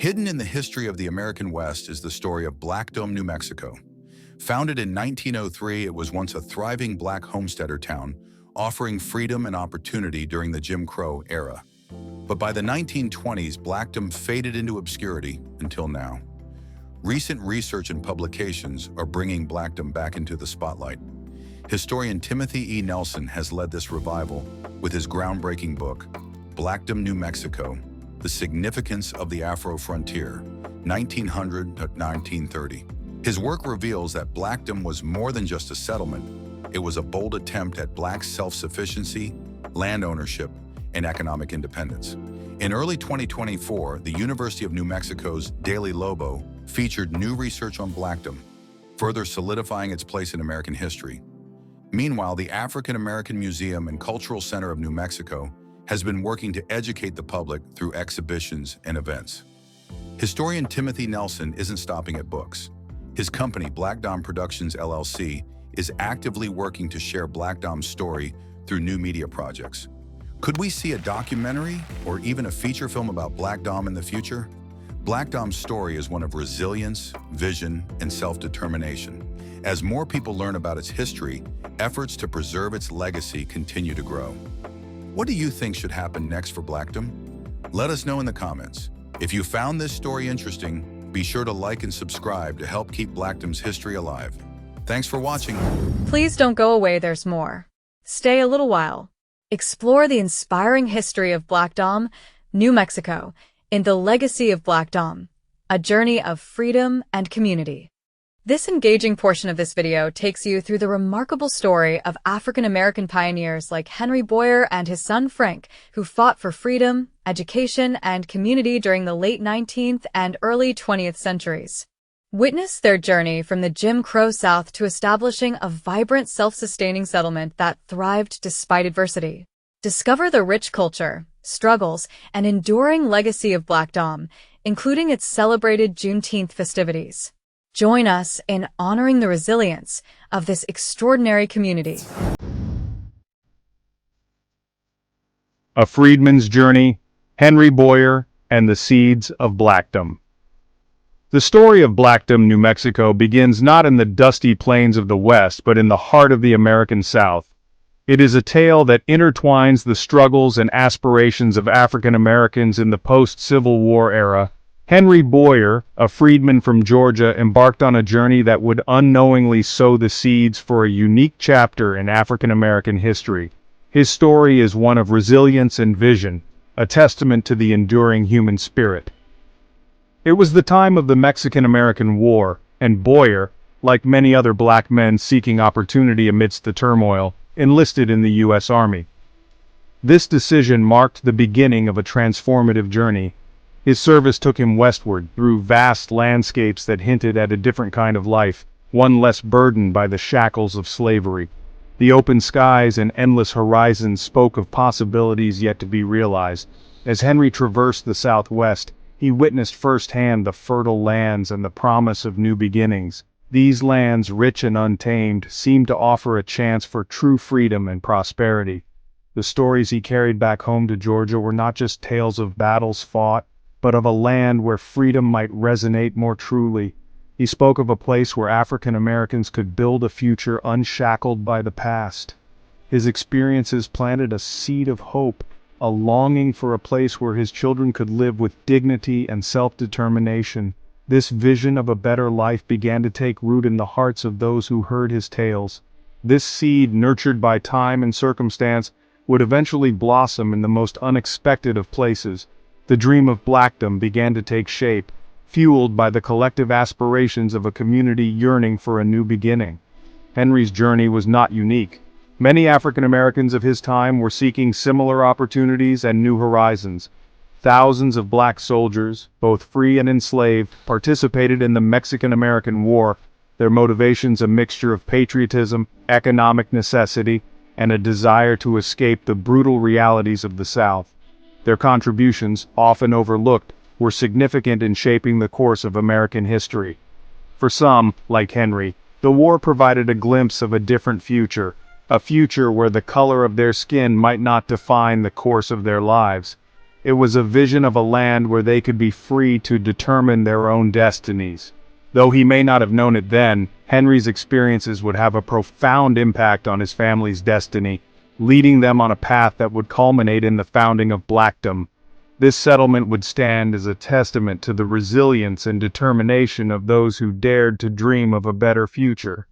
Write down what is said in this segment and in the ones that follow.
Hidden in the history of the American West is the story of Blackdom, New Mexico. Founded in 1903, it was once a thriving black homesteader town, offering freedom and opportunity during the Jim Crow era. But by the 1920s, Blackdom faded into obscurity until now. Recent research and publications are bringing Blackdom back into the spotlight. Historian Timothy E. Nelson has led this revival with his groundbreaking book, Blackdom, New Mexico: The Significance of the Afro-Frontier, 1900 to 1930. His work reveals that Blackdom was more than just a settlement. It was a bold attempt at black self-sufficiency, land ownership, and economic independence. In early 2024, the University of New Mexico's Daily Lobo featured new research on Blackdom, further solidifying its place in American history. Meanwhile, the African American Museum and Cultural Center of New Mexico has been working to educate the public through exhibitions and events. Historian Timothy Nelson isn't stopping at books. His company, Blackdom Productions LLC, is actively working to share Blackdom's story through new media projects. Could we see a documentary or even a feature film about Blackdom in the future? Blackdom's story is one of resilience, vision, and self-determination. As more people learn about its history, efforts to preserve its legacy continue to grow. What do you think should happen next for Blackdom? Let us know in the comments. If you found this story interesting, be sure to like and subscribe to help keep Blackdom's history alive. Thanks for watching. Please don't go away, there's more. Stay a little while. Explore the inspiring history of Blackdom, New Mexico, in The Legacy of Blackdom, a journey of freedom and community. This engaging portion of this video takes you through the remarkable story of African-American pioneers like Henry Boyle and his son Frank, who fought for freedom, education, and community during the late 19th and early 20th centuries. Witness their journey from the Jim Crow South to establishing a vibrant, self-sustaining settlement that thrived despite adversity. Discover the rich culture, struggles, and enduring legacy of Blackdom, including its celebrated Juneteenth festivities. Join us in honoring the resilience of this extraordinary community. A Freedman's Journey, Henry Boyle, and the Seeds of Blackdom. The story of Blackdom, New Mexico begins not in the dusty plains of the West, but in the heart of the American South. It is a tale that intertwines the struggles and aspirations of African Americans in the post-Civil War era. Henry Boyle, a freedman from Georgia, embarked on a journey that would unknowingly sow the seeds for a unique chapter in African American history. His story is one of resilience and vision, a testament to the enduring human spirit. It was the time of the Mexican-American War, and Boyle, like many other black men seeking opportunity amidst the turmoil, enlisted in the U.S. Army. This decision marked the beginning of a transformative journey. His service took him westward, through vast landscapes that hinted at a different kind of life, one less burdened by the shackles of slavery. The open skies and endless horizons spoke of possibilities yet to be realized. As Henry traversed the Southwest, he witnessed firsthand the fertile lands and the promise of new beginnings. These lands, rich and untamed, seemed to offer a chance for true freedom and prosperity. The stories he carried back home to Georgia were not just tales of battles fought, but of a land where freedom might resonate more truly. He spoke of a place where African Americans could build a future unshackled by the past. His experiences planted a seed of hope, a longing for a place where his children could live with dignity and self-determination. This vision of a better life began to take root in the hearts of those who heard his tales. This seed, nurtured by time and circumstance, would eventually blossom in the most unexpected of places. The dream of Blackdom began to take shape, fueled by the collective aspirations of a community yearning for a new beginning. Henry's journey was not unique. Many African Americans of his time were seeking similar opportunities and new horizons. Thousands of black soldiers, both free and enslaved, participated in the Mexican-American War, their motivations a mixture of patriotism, economic necessity, and a desire to escape the brutal realities of the South. Their contributions, often overlooked, were significant in shaping the course of American history. For some, like Henry, the war provided a glimpse of a different future, a future where the color of their skin might not define the course of their lives. It was a vision of a land where they could be free to determine their own destinies. Though he may not have known it then, Henry's experiences would have a profound impact on his family's destiny, leading them on a path that would culminate in the founding of Blackdom. This settlement would stand as a testament to the resilience and determination of those who dared to dream of a better future.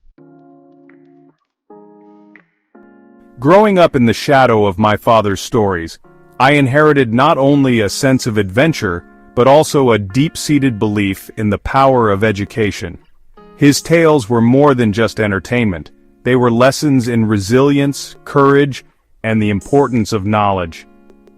Growing up in the shadow of my father's stories, I inherited not only a sense of adventure, but also a deep-seated belief in the power of education. His tales were more than just entertainment. They were lessons in resilience, courage, and the importance of knowledge.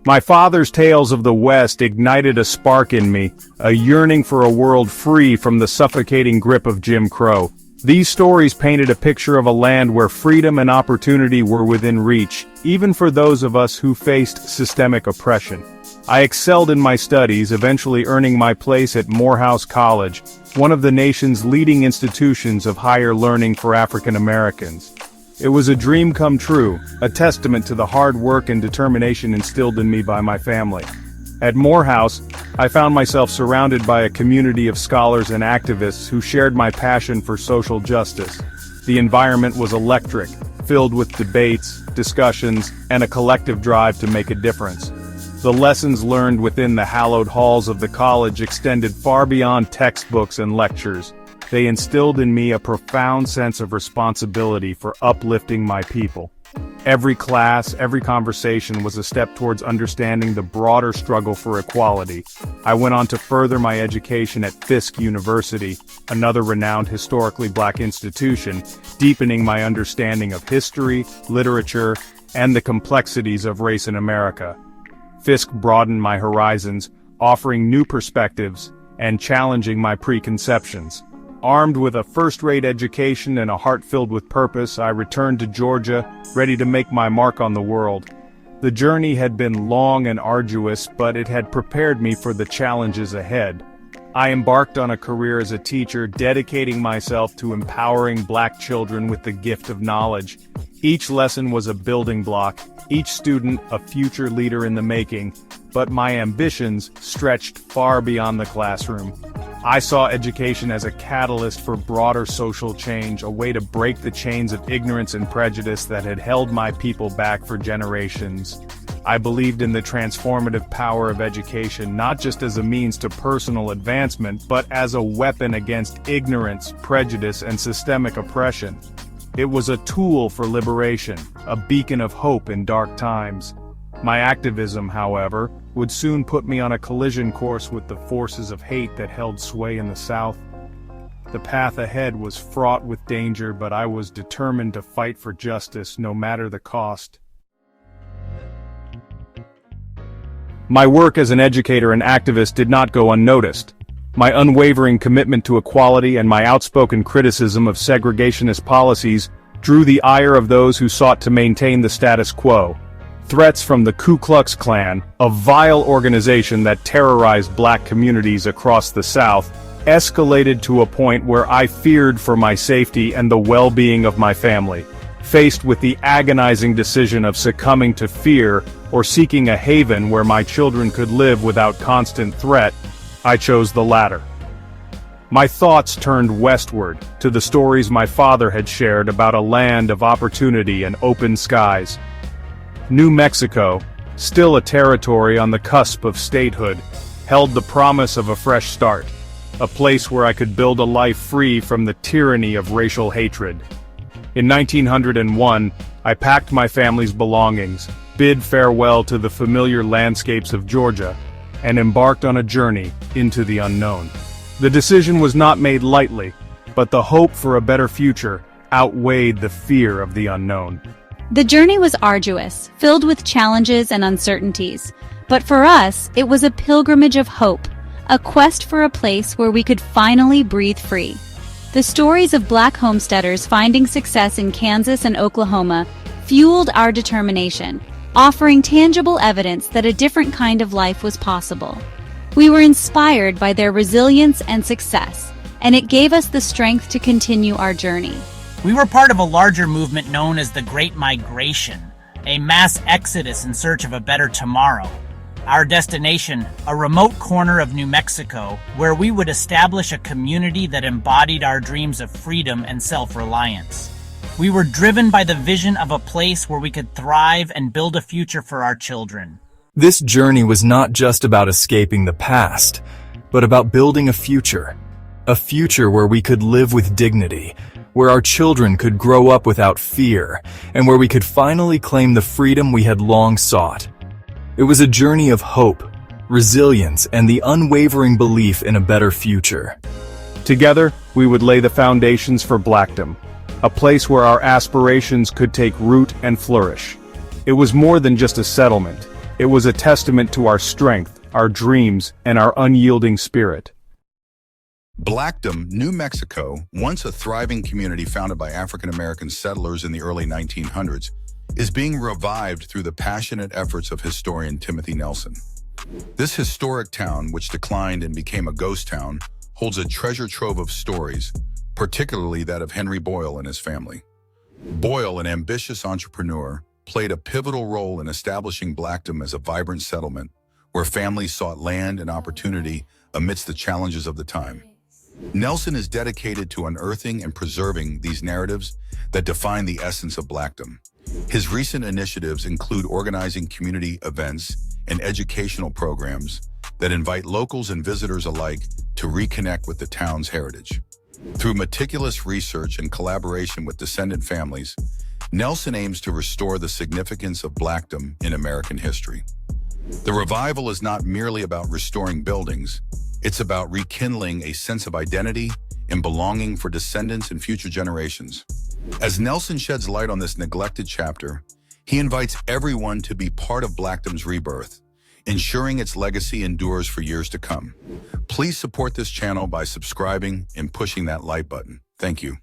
My father's tales of the West ignited a spark in me, a yearning for a world free from the suffocating grip of Jim Crow. These stories painted a picture of a land where freedom and opportunity were within reach, even for those of us who faced systemic oppression. I excelled in my studies, eventually earning my place at Morehouse College, one of the nation's leading institutions of higher learning for African Americans. It was a dream come true, a testament to the hard work and determination instilled in me by my family. At Morehouse, I found myself surrounded by a community of scholars and activists who shared my passion for social justice. The environment was electric, filled with debates, discussions, and a collective drive to make a difference. The lessons learned within the hallowed halls of the college extended far beyond textbooks and lectures. They instilled in me a profound sense of responsibility for uplifting my people. Every class, every conversation was a step towards understanding the broader struggle for equality. I went on to further my education at Fisk University, another renowned historically black institution, deepening my understanding of history, literature, and the complexities of race in America. Fisk broadened my horizons, offering new perspectives and challenging my preconceptions. Armed with a first-rate education and a heart filled with purpose, I returned to Georgia, ready to make my mark on the world. The journey had been long and arduous, but it had prepared me for the challenges ahead. I embarked on a career as a teacher, dedicating myself to empowering black children with the gift of knowledge. Each lesson was a building block, each student a future leader in the making, but my ambitions stretched far beyond the classroom. I saw education as a catalyst for broader social change, a way to break the chains of ignorance and prejudice that had held my people back for generations. I believed in the transformative power of education, not just as a means to personal advancement, but as a weapon against ignorance, prejudice, and systemic oppression. It was a tool for liberation, a beacon of hope in dark times. My activism, however, would soon put me on a collision course with the forces of hate that held sway in the South. The path ahead was fraught with danger, but I was determined to fight for justice, no matter the cost. My work as an educator and activist did not go unnoticed. My unwavering commitment to equality and my outspoken criticism of segregationist policies drew the ire of those who sought to maintain the status quo. Threats from the Ku Klux Klan, a vile organization that terrorized black communities across the South, escalated to a point where I feared for my safety and the well-being of my family. Faced with the agonizing decision of succumbing to fear or seeking a haven where my children could live without constant threat, I chose the latter. My thoughts turned westward, to the stories my father had shared about a land of opportunity and open skies. New Mexico, still a territory on the cusp of statehood, held the promise of a fresh start, a place where I could build a life free from the tyranny of racial hatred. In 1901, I packed my family's belongings, bid farewell to the familiar landscapes of Georgia, and embarked on a journey into the unknown. The decision was not made lightly, but the hope for a better future outweighed the fear of the unknown. The journey was arduous, filled with challenges and uncertainties, but for us, it was a pilgrimage of hope, a quest for a place where we could finally breathe free. The stories of black homesteaders finding success in Kansas and Oklahoma fueled our determination, offering tangible evidence that a different kind of life was possible. We were inspired by their resilience and success, and it gave us the strength to continue our journey. We were part of a larger movement known as the Great Migration, a mass exodus in search of a better tomorrow. Our destination, a remote corner of New Mexico, where we would establish a community that embodied our dreams of freedom and self-reliance. We were driven by the vision of a place where we could thrive and build a future for our children. This journey was not just about escaping the past, but about building a future where we could live with dignity, where our children could grow up without fear, and where we could finally claim the freedom we had long sought. It was a journey of hope, resilience, and the unwavering belief in a better future. Together, we would lay the foundations for Blackdom, a place where our aspirations could take root and flourish. It was more than just a settlement. It was a testament to our strength, our dreams, and our unyielding spirit. Blackdom, New Mexico, once a thriving community founded by African-American settlers in the early 1900s, is being revived through the passionate efforts of historian Timothy Nelson. This historic town, which declined and became a ghost town, holds a treasure trove of stories, particularly that of Henry Boyle and his family. Boyle, an ambitious entrepreneur, played a pivotal role in establishing Blackdom as a vibrant settlement where families sought land and opportunity amidst the challenges of the time. Nelson is dedicated to unearthing and preserving these narratives that define the essence of Blackdom. His recent initiatives include organizing community events and educational programs that invite locals and visitors alike to reconnect with the town's heritage. Through meticulous research and collaboration with descendant families, Nelson aims to restore the significance of Blackdom in American history. The revival is not merely about restoring buildings, it's about rekindling a sense of identity and belonging for descendants and future generations. As Nelson sheds light on this neglected chapter, he invites everyone to be part of Blackdom's rebirth, ensuring its legacy endures for years to come. Please support this channel by subscribing and pushing that like button. Thank you.